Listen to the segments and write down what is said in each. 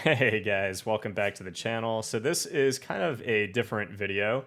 Hey guys, welcome back to the channel. So this is kind of a different video.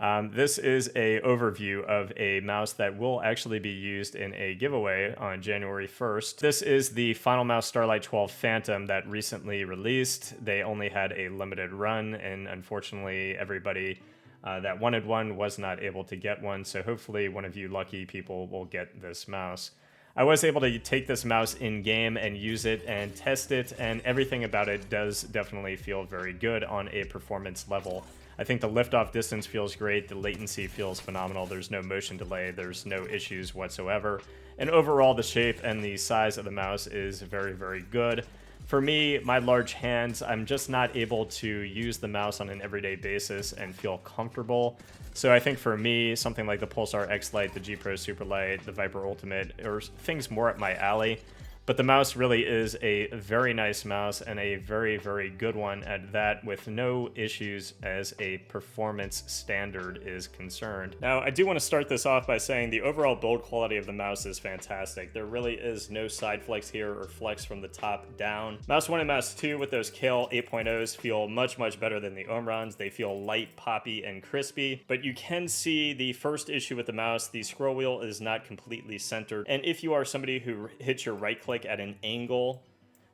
This is a overview of a mouse that will actually be used in a giveaway on January 1st. This is the Finalmouse Starlight-12 Phantom that recently released. They only had a limited run, and unfortunately everybody that wanted one was not able to get one. So hopefully one of you lucky people will get this mouse. I was able to take this mouse in-game and use it and test it, and everything about it does definitely feel very good on a performance level. I think the liftoff distance feels great, the latency feels phenomenal, there's no motion delay, there's no issues whatsoever, and overall the shape and the size of the mouse is very, very good. For me, my large hands, I'm just not able to use the mouse on an everyday basis and feel comfortable. So I think for me, something like the Pulsar X Lite, the G Pro Super Lite, the Viper Ultimate, or things more up my alley. But the mouse really is a very nice mouse and a very, very good one at that, with no issues as a performance standard is concerned. Now, I do want to start this off by saying the overall build quality of the mouse is fantastic. There really is no side flex here or flex from the top down. Mouse 1 and Mouse 2 with those Kale 8.0s feel much, much better than the Omrons. They feel light, poppy, and crispy. But you can see the first issue with the mouse, the scroll wheel is not completely centered. And if you are somebody who hits your right click at an angle,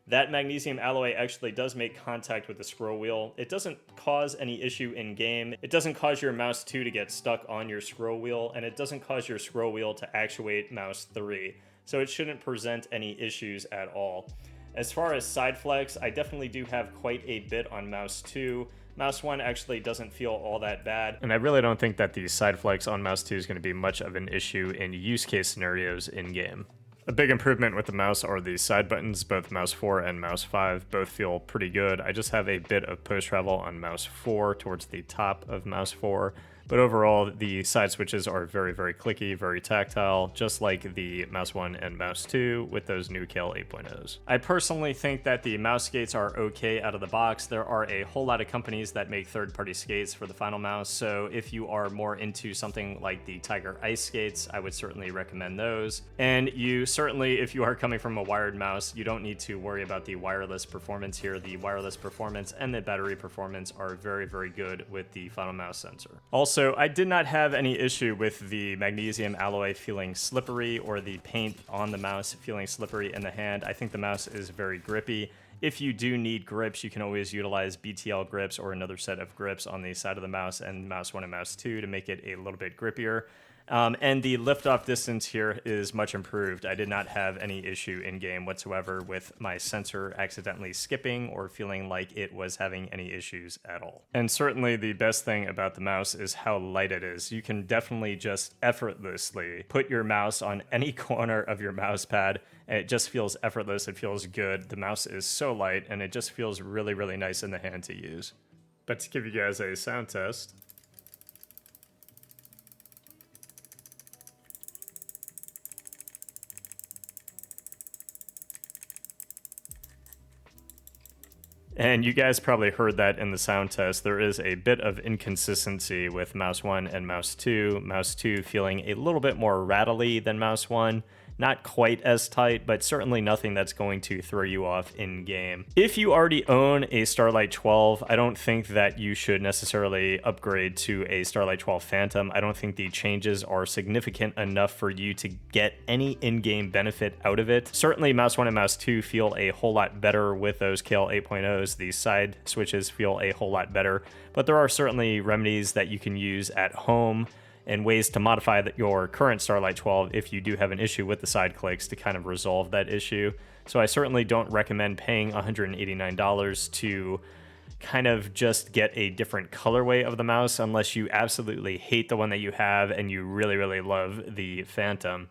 that magnesium alloy actually does make contact with the scroll wheel. It doesn't cause any issue in game. It doesn't cause your mouse 2 to get stuck on your scroll wheel, and it doesn't cause your scroll wheel to actuate mouse 3. So it shouldn't present any issues at all. As far as side flex, I definitely do have quite a bit on mouse 2. Mouse 1 actually doesn't feel all that bad. And I really don't think that the side flex on mouse 2 is going to be much of an issue in use case scenarios in game. A big improvement with the mouse are the side buttons. Both mouse 4 and mouse 5 both feel pretty good. I just have a bit of post travel on mouse 4 towards the top of mouse 4. But overall, the side switches are very, very clicky, very tactile, just like the mouse 1 and mouse 2 with those new Kale 8.0s. I personally think that the mouse skates are okay out of the box. There are a whole lot of companies that make third-party skates for the Finalmouse, so if you are more into something like the Tiger Ice skates, I would certainly recommend those. And you certainly, if you are coming from a wired mouse, you don't need to worry about the wireless performance here. The wireless performance and the battery performance are very, very good with the Finalmouse sensor. Also, I did not have any issue with the magnesium alloy feeling slippery or the paint on the mouse feeling slippery in the hand. I think the mouse is very grippy. If you do need grips, you can always utilize BTL grips or another set of grips on the side of the mouse and mouse 1 and mouse 2 to make it a little bit grippier. And the liftoff distance here is much improved. I did not have any issue in game whatsoever with my sensor accidentally skipping or feeling like it was having any issues at all. And certainly the best thing about the mouse is how light it is. You can definitely just effortlessly put your mouse on any corner of your mouse pad, and it just feels effortless. It feels good. The mouse is so light, and it just feels really, really nice in the hand to use. But to give you guys a sound test, and you guys probably heard that in the sound test, there is a bit of inconsistency with mouse 1 and mouse 2. Mouse 2 feeling a little bit more rattly than mouse 1. Not quite as tight, but certainly nothing that's going to throw you off in game. If you already own a Starlight 12, I don't think that you should necessarily upgrade to a Starlight 12 Phantom. I don't think the changes are significant enough for you to get any in-game benefit out of it. Certainly mouse 1 and mouse 2 feel a whole lot better with those Kale 8.0s. The side switches feel a whole lot better, but there are certainly remedies that you can use at home and ways to modify your current Starlight 12 if you do have an issue with the side clicks to kind of resolve that issue. So I certainly don't recommend paying $189 to kind of just get a different colorway of the mouse unless you absolutely hate the one that you have and you really, really love the Phantom.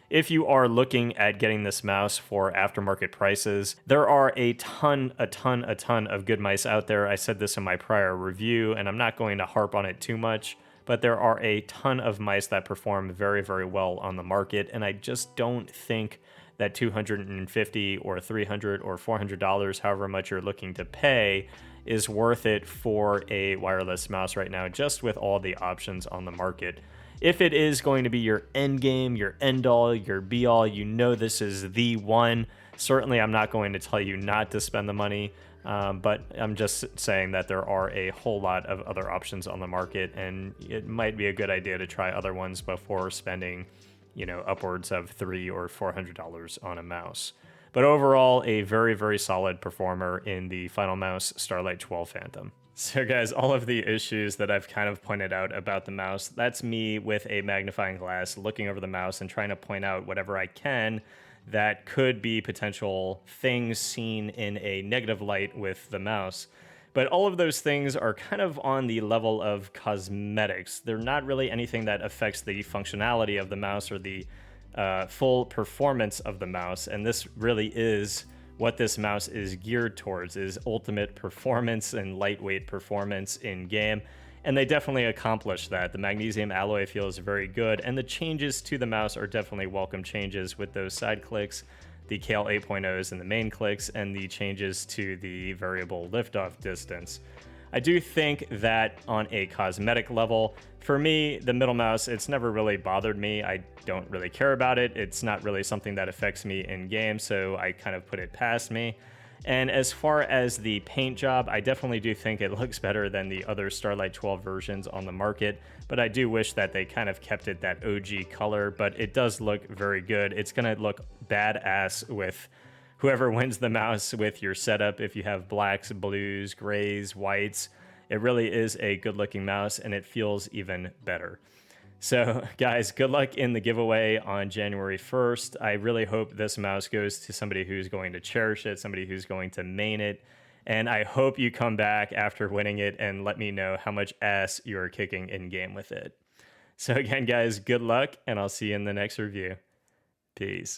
If you are looking at getting this mouse for aftermarket prices, there are a ton of good mice out there. I said this in my prior review, and I'm not going to harp on it too much, but there are a ton of mice that perform very, very well on the market, and I just don't think that $250 or $300 or $400, however much you're looking to pay, is worth it for a wireless mouse right now, just with all the options on the market. If it is going to be your end game, your end all, your be all, you know this is the one. Certainly, I'm not going to tell you not to spend the money, But I'm just saying that there are a whole lot of other options on the market, and it might be a good idea to try other ones before spending, upwards of $300 or $400 on a mouse. But overall, a very, very solid performer in the Finalmouse Starlight-12 Phantom. So guys, all of the issues that I've kind of pointed out about the mouse, that's me with a magnifying glass looking over the mouse and trying to point out whatever I can that could be potential things seen in a negative light with the mouse. But all of those things are kind of on the level of cosmetics. They're not really anything that affects the functionality of the mouse or the full performance of the mouse. And this really is what this mouse is geared towards, is ultimate performance and lightweight performance in game. And they definitely accomplish that. The magnesium alloy feels very good, and the changes to the mouse are definitely welcome changes with those side clicks, the Kale 8.0s and the main clicks, and the changes to the variable liftoff distance. I do think that on a cosmetic level, for me, the middle mouse, it's never really bothered me. I don't really care about it. It's not really something that affects me in game, so I kind of put it past me. And as far as the paint job, I definitely do think it looks better than the other Starlight-12 versions on the market, but I do wish that they kind of kept it that OG color, but it does look very good. It's gonna look badass with whoever wins the mouse with your setup. If you have blacks, blues, grays, whites, it really is a good looking mouse, and it feels even better. So guys, good luck in the giveaway on January 1st. I really hope this mouse goes to somebody who's going to cherish it, somebody who's going to main it. And I hope you come back after winning it and let me know how much ass you're kicking in game with it. So again, guys, good luck, and I'll see you in the next review. Peace.